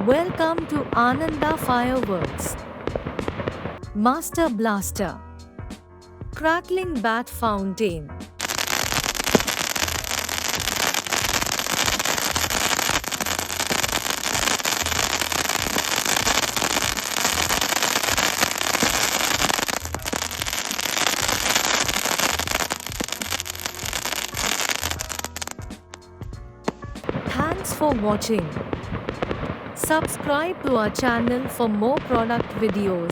Welcome to Ananda Fireworks. Master Blaster. Crackling Bat Fountain. Thanks for watching. Subscribe to our channel for more product videos.